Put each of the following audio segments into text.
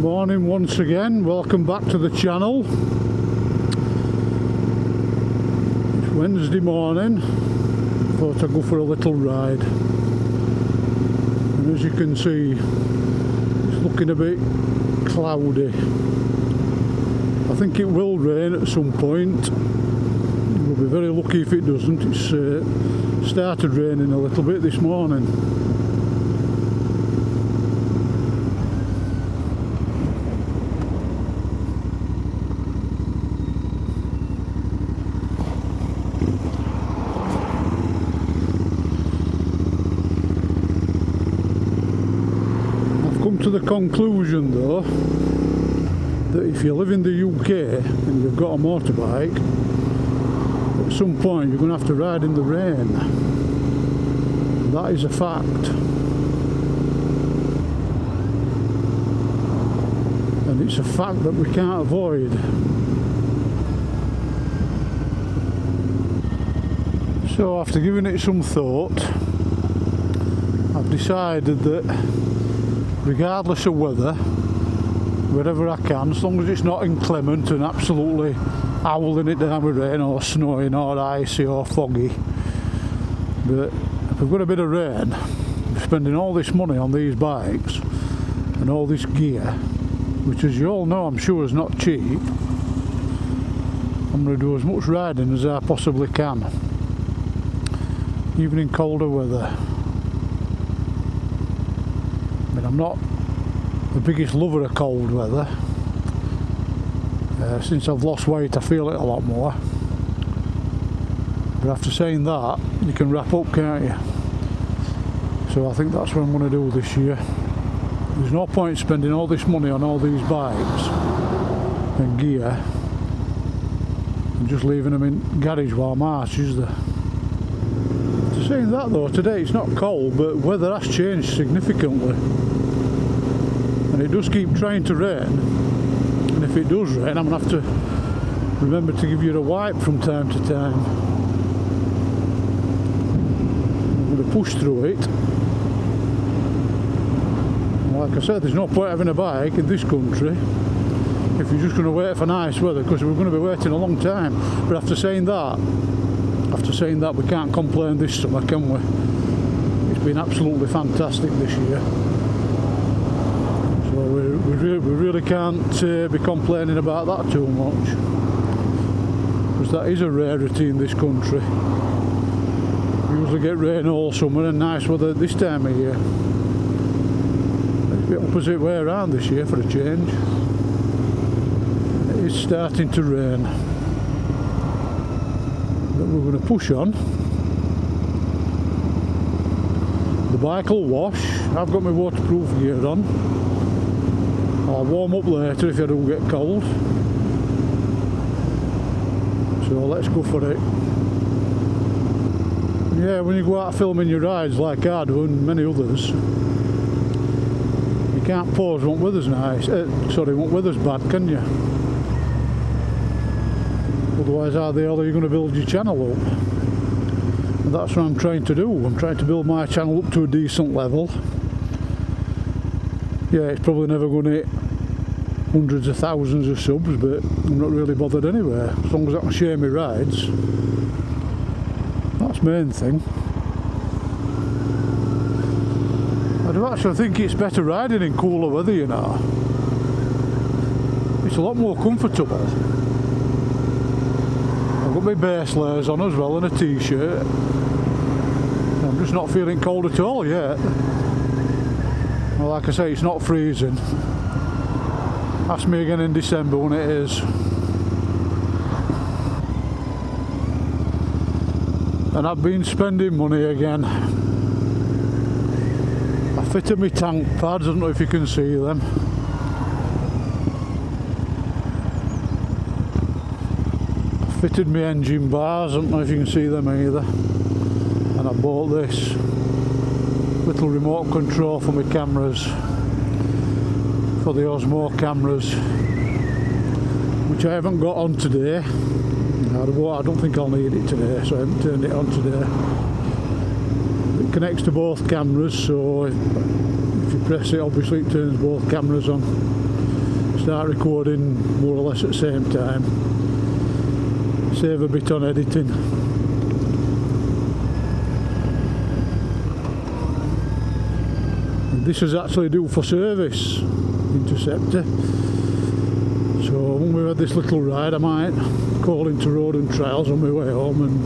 Morning once again, welcome back to the channel. It's Wednesday morning, thought I'd go for a little ride, and as you can see it's looking a bit cloudy. I think it will rain at some point. We'll be very lucky if it doesn't. It's started raining a little bit this morning. To the conclusion though that if you live in the UK and you've got a motorbike, at some point you're going to have to ride in the rain. That is a fact, and it's a fact that we can't avoid. So after giving it some thought, I've decided that regardless of weather, wherever I can, as long as it's not inclement and absolutely howling it down with rain or snowing or icy or foggy, but if we've got a bit of rain, I'm spending all this money on these bikes and all this gear, which as you all know I'm sure is not cheap. I'm going to do as much riding as I possibly can, even in colder weather. I'm not the biggest lover of cold weather. Since I've lost weight I feel it a lot more. But after saying that, you can wrap up, can't you? So I think that's what I'm going to do this year. There's no point spending all this money on all these bikes and gear and just leaving them in garage while March, is there? Saying that though, today it's not cold, but weather has changed significantly. And it does keep trying to rain, and if it does rain I'm going to have to remember to give you a wipe from time to time. I'm going to push through it. And like I said, there's no point having a bike in this country if you're just going to wait for nice weather, because we're going to be waiting a long time. But after saying that, we can't complain this summer, can we? It's been absolutely fantastic this year. So we really can't be complaining about that too much, because that is a rarity in this country. We usually get rain all summer and nice weather this time of year. It's the opposite way around this year for a change. It is starting to rain. But we're going to push on. The bike will wash. I've got my waterproof gear on. I'll warm up later if I do get cold. So let's go for it. Yeah, when you go out filming your rides like I do and many others, you can't pose when weather's nice. When weather's bad, can you? Otherwise, how the hell are you going to build your channel up? And that's what I'm trying to do. I'm trying to build my channel up to a decent level. Yeah, it's probably never going to hit hundreds of thousands of subs, but I'm not really bothered anyway. As long as I can share my rides, that's the main thing. I do actually think it's better riding in cooler weather, you know. It's a lot more comfortable. I've got my base layers on as well and a t-shirt. I'm just not feeling cold at all yet. Well, like I say, it's not freezing. Ask me again in December when it is. And I've been spending money again. I fitted my tank pads, I don't know if you can see them. I fitted my engine bars, I don't know if you can see them either. And I bought this little remote control for my cameras, for the Osmo cameras, which I haven't got on today. I don't think I'll need it today, so I haven't turned it on today. It connects to both cameras, so if you press it, obviously it turns both cameras on. start recording more or less at the same time. Save a bit on editing. And this is actually due for service, Interceptor. So when we've had this little ride, I might call into Road and Trials on my way home and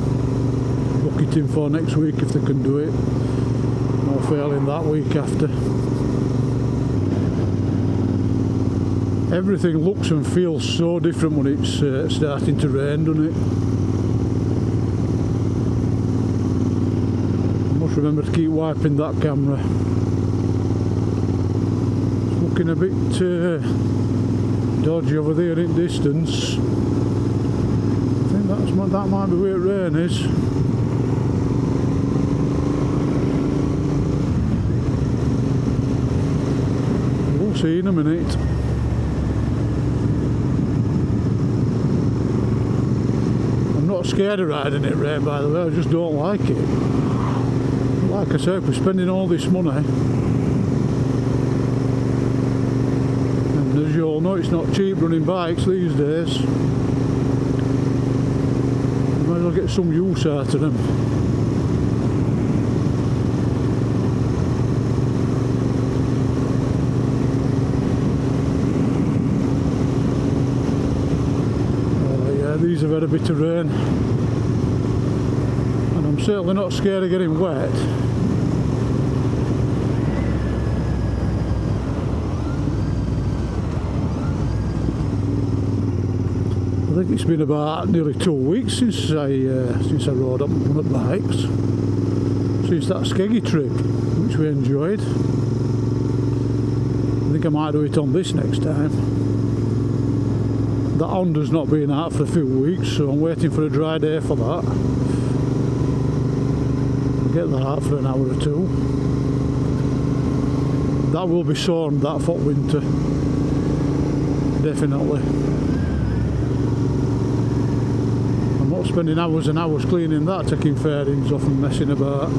book it in for next week if they can do it. Or failing that week after. Everything looks and feels so different when it's starting to rain, doesn't it? I must remember to keep wiping that camera. It's looking a bit dodgy over there in distance. I think that might be where rain is. We'll see in a minute. I'm not scared of riding it rain, by the way, I just don't like it. Like I said, we're spending all this money. And as you all know, it's not cheap running bikes these days. You might as well get some use out of them. These have had a bit of rain, and I'm certainly not scared of getting wet. I think it's been about nearly 2 weeks since I rode up one of the bikes, since that skeggy trip, which we enjoyed. I think I might do it on this next time. That Honda's not been out for a few weeks, so I'm waiting for a dry day for that. I'll get that out for an hour or two. That will be sawned, that for winter. Definitely. I'm not spending hours and hours cleaning that, taking fairings off and messing about.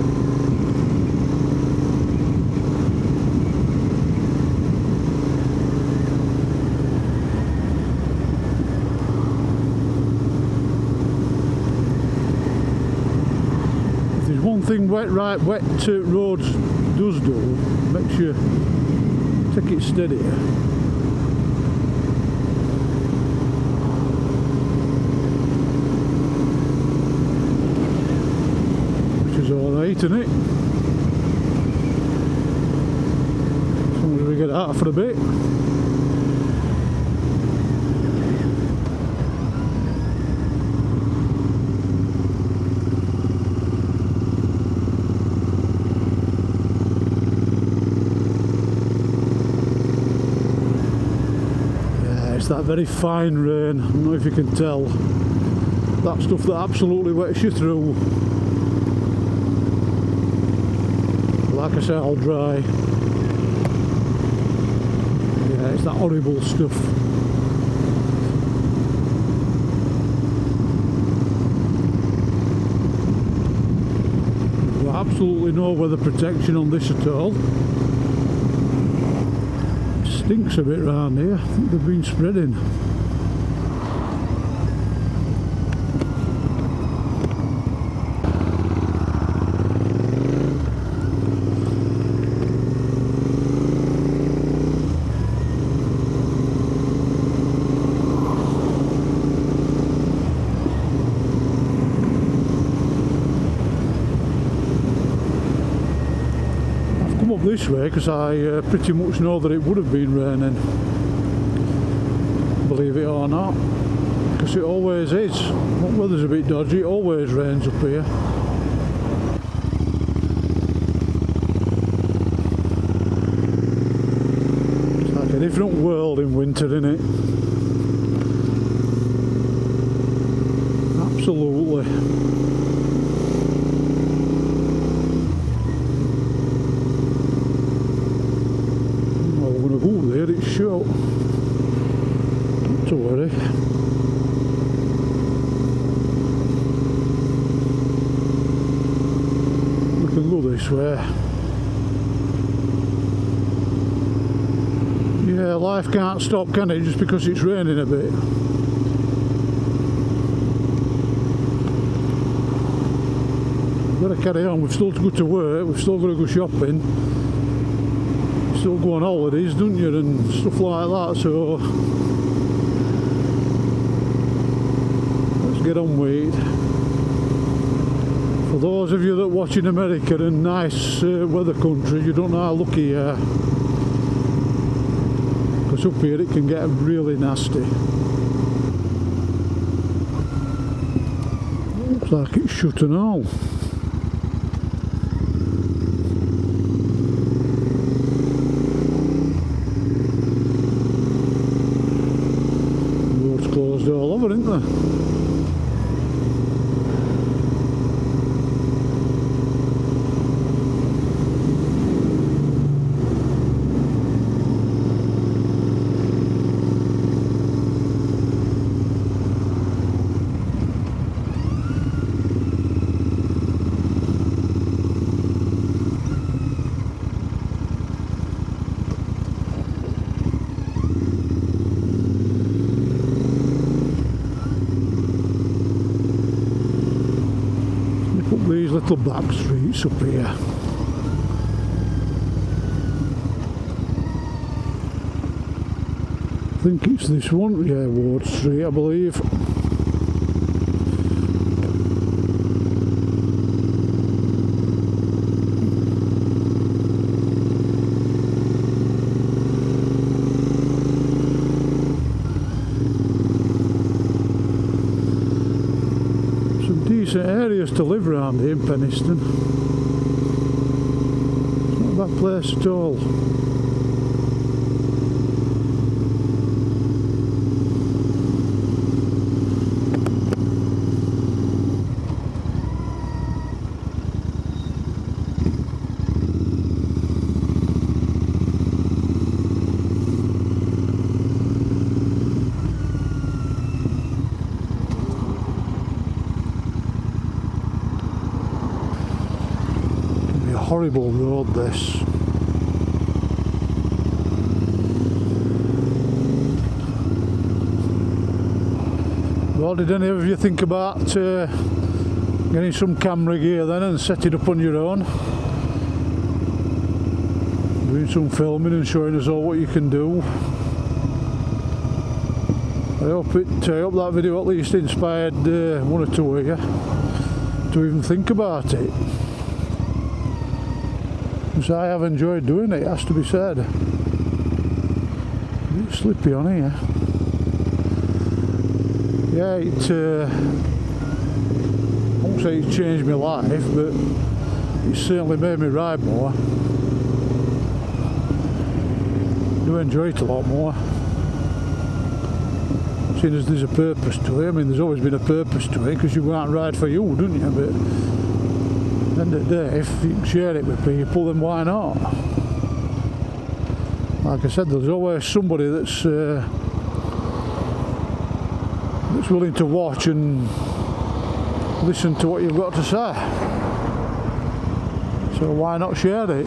One thing wet roads does do, makes you take it steadier. Which is alright, isn't it? As long as we get out for a bit. That very fine rain, I don't know if you can tell, that stuff that absolutely wets you through. Like I said, I'll dry. Yeah, it's that horrible stuff. There's absolutely no weather protection on this at all. Stinks a bit round here. I think they've been spreading. Up this way because I pretty much know that it would have been raining, believe it or not, because it always is. When weather's a bit dodgy, it always rains up here. It's like a different world in winter, isn't it? Absolutely. It's short, not to worry. We can go this way. Yeah, life can't stop, can it, just because it's raining a bit? We've got to carry on. We've still to go to work, we've still got to go shopping, still go on holidays, don't you, and stuff like that, so let's get on with it. For those of you that watch in America and nice weather countries, you don't know how lucky you are, because up here it can get really nasty. Looks like it's shut and all. The road's closed all over, isn't there? These little back streets up here. I think it's this one, yeah, Ward Street, I believe. Decent areas to live around here in Penistone. It's not a bad place at all. Horrible road, this. Well, did any of you think about getting some camera gear then and set it up on your own? Doing some filming and showing us all what you can do. I hope that video at least inspired one or two of you to even think about it. Because I have enjoyed doing it, has to be said. A bit slippy on here. Yeah, I won't say it's changed my life, but it's certainly made me ride more. I do enjoy it a lot more. Seeing as there's a purpose to it. I mean, there's always been a purpose to it, because you go out and ride for you, don't you? But at the end of the day, if you can share it with people, then why not? Like I said, there's always somebody that's willing to watch and listen to what you've got to say. So why not share it?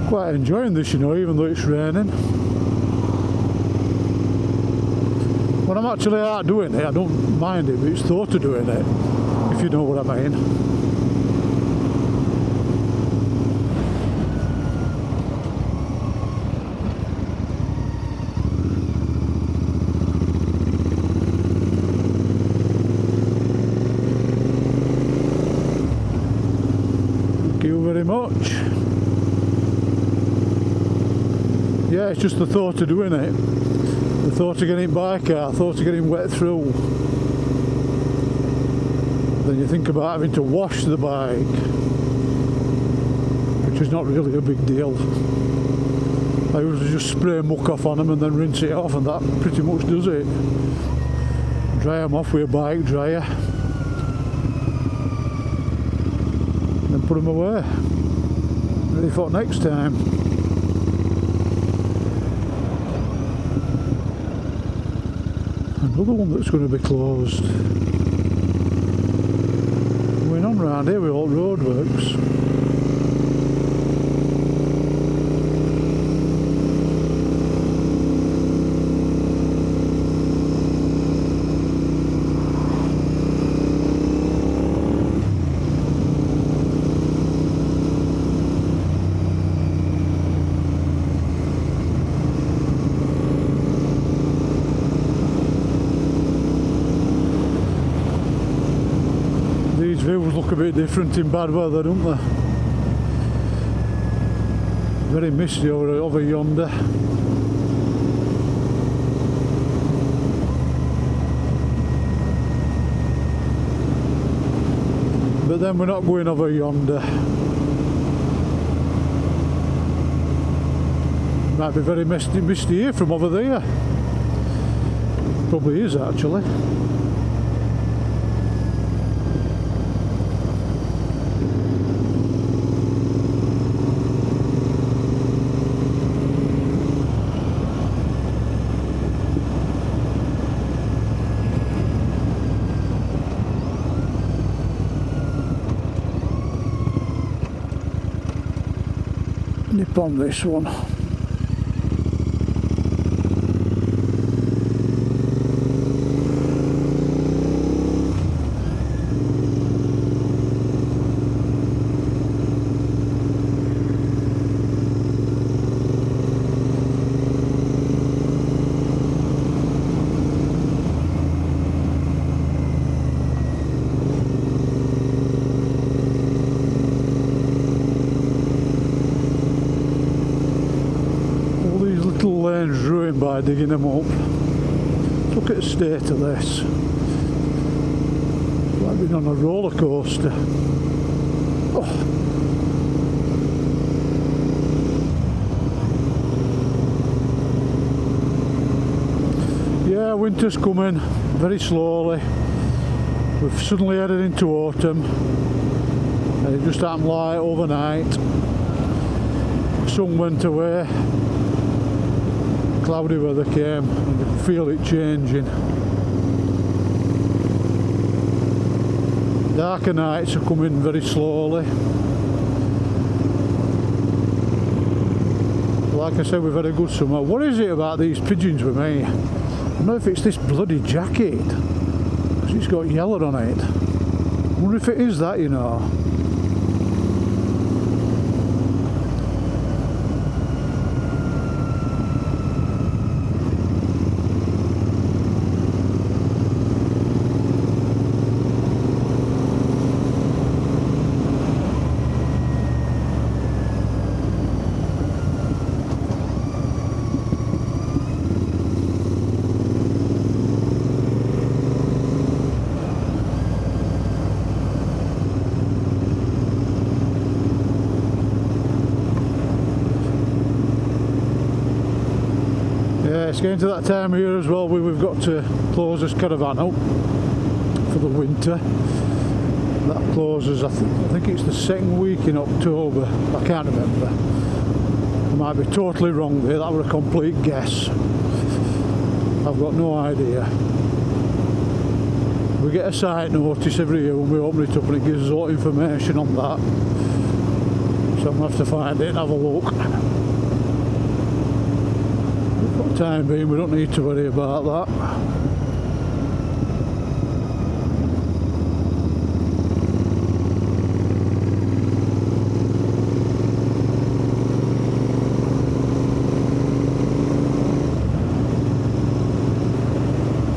Quite enjoying this, you know, even though it's raining. When I'm actually out doing it, I don't mind it, but it's thought of doing it, if you know what I mean. Thank you very much. Yeah, it's just the thought of doing it. The thought of getting by a car, thought of getting wet through. Then you think about having to wash the bike, which is not really a big deal. I usually just spray muck off on them and then rinse it off, and that pretty much does it. Dry them off with a bike dryer, and then put them away. Ready for next time. Another one that's going to be closed. Going on round here with all roadworks. These views look a bit different in bad weather, don't they? Very misty over yonder. But then we're not going over yonder. Might be very misty here from over there. Probably is actually. Nip on this one. Lanes ruined by digging them up. Look at the state of this. Like being on a roller coaster. Oh. Yeah, winter's coming very slowly. We've suddenly headed into autumn. And it just happened like overnight. The sun went away. Cloudy weather came and you can feel it changing. Darker nights are coming very slowly. Like I said, we've had a good summer. What is it about these pigeons with me? I don't know if it's this bloody jacket, because it's got yellow on it. I wonder if it is that, you know. It's getting to that time of year as well where we've got to close this caravan up for the winter. That closes, I think it's the second week in October. I can't remember. I might be totally wrong there, that was a complete guess. I've got no idea. We get a site notice every year when we open it up and it gives us all information on that. So I'm going to have to find it and have a look. For the time being, we don't need to worry about that.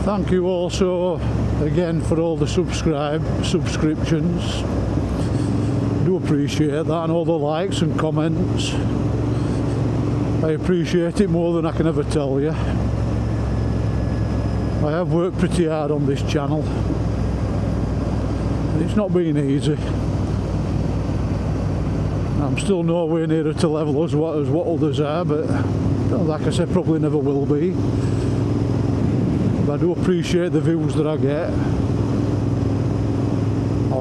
Thank you also again for all the subscriptions. I do appreciate that, and all the likes and comments. I appreciate it more than I can ever tell you. I have worked pretty hard on this channel. It's not been easy. I'm still nowhere near to level as what others are, but like I said, probably never will be. But I do appreciate the views that I get.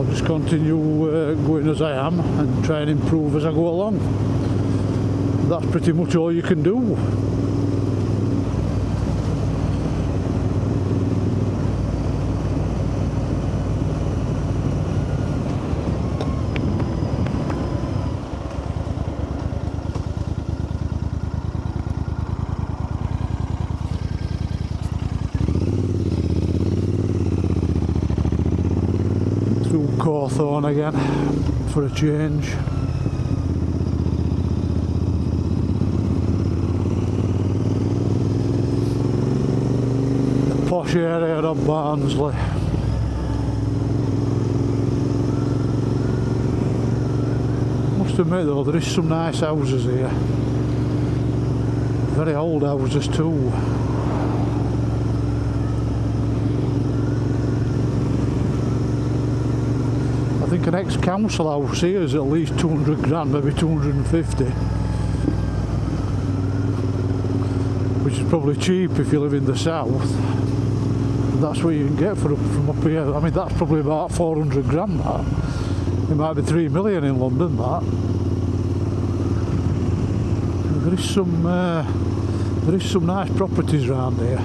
I'll just continue going as I am and try and improve as I go along. That's pretty much all you can do. Through Cawthorne again for a change. The posh area of Barnsley. Must admit though, there is some nice houses here. Very old houses too. I think an ex-council house here is at least 200 grand, maybe 250. Which is probably cheap if you live in the south. That's what you can get from up here. I mean, that's probably about 400 grand that. It might be 3 million in London, that. There is some nice properties around here.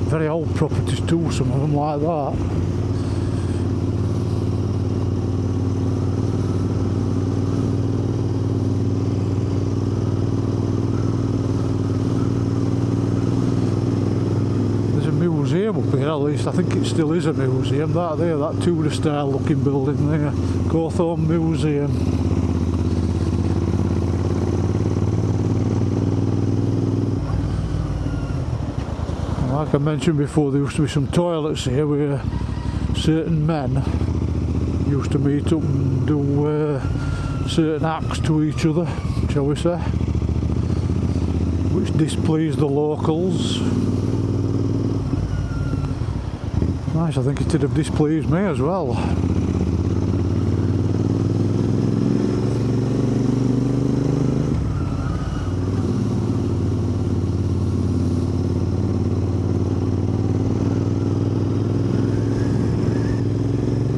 Very old properties too, some of them like that. Museum up here, at least I think it still is a museum. That there, that Tudor style looking building there, Cawthorne Museum. And like I mentioned before, there used to be some toilets here where certain men used to meet up and do certain acts to each other, shall we say, which displeased the locals. Nice, I think it did have displeased me as well.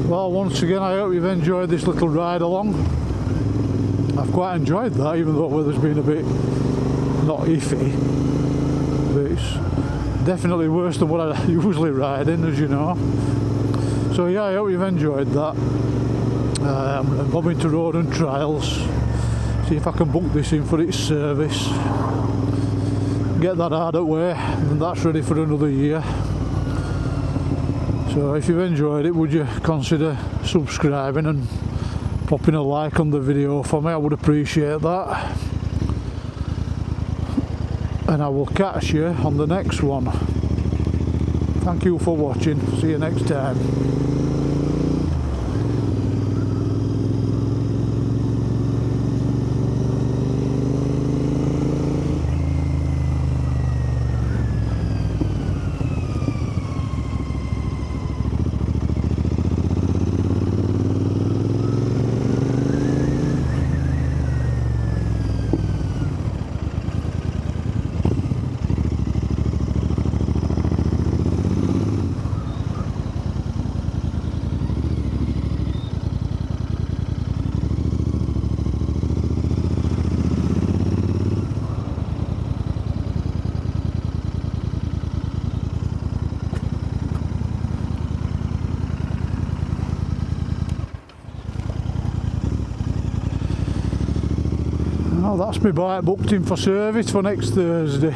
Well, once again, I hope you've enjoyed this little ride along. I've quite enjoyed that, even though the weather's been a bit not iffy. But it's definitely worse than what I usually ride in, as you know. So yeah, I hope you've enjoyed that. I'm going to Road and Trials, see if I can book this in for its service, get that out of the way, and that's ready for another year. So if you've enjoyed it, would you consider subscribing and popping a like on the video for me? I would appreciate that. And I will catch you on the next one. Thank you for watching. See you next time. Oh, that's my bike booked in for service for next Thursday.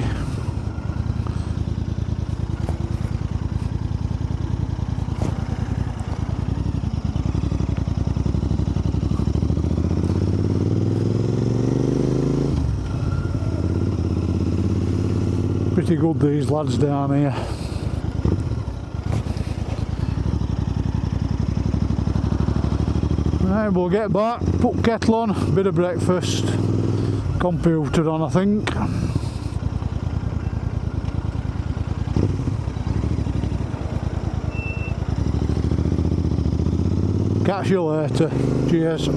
Pretty good, these lads down here. Right, we'll get back, put kettle on, bit of breakfast. Computer on, I think. Catch you later. Cheers.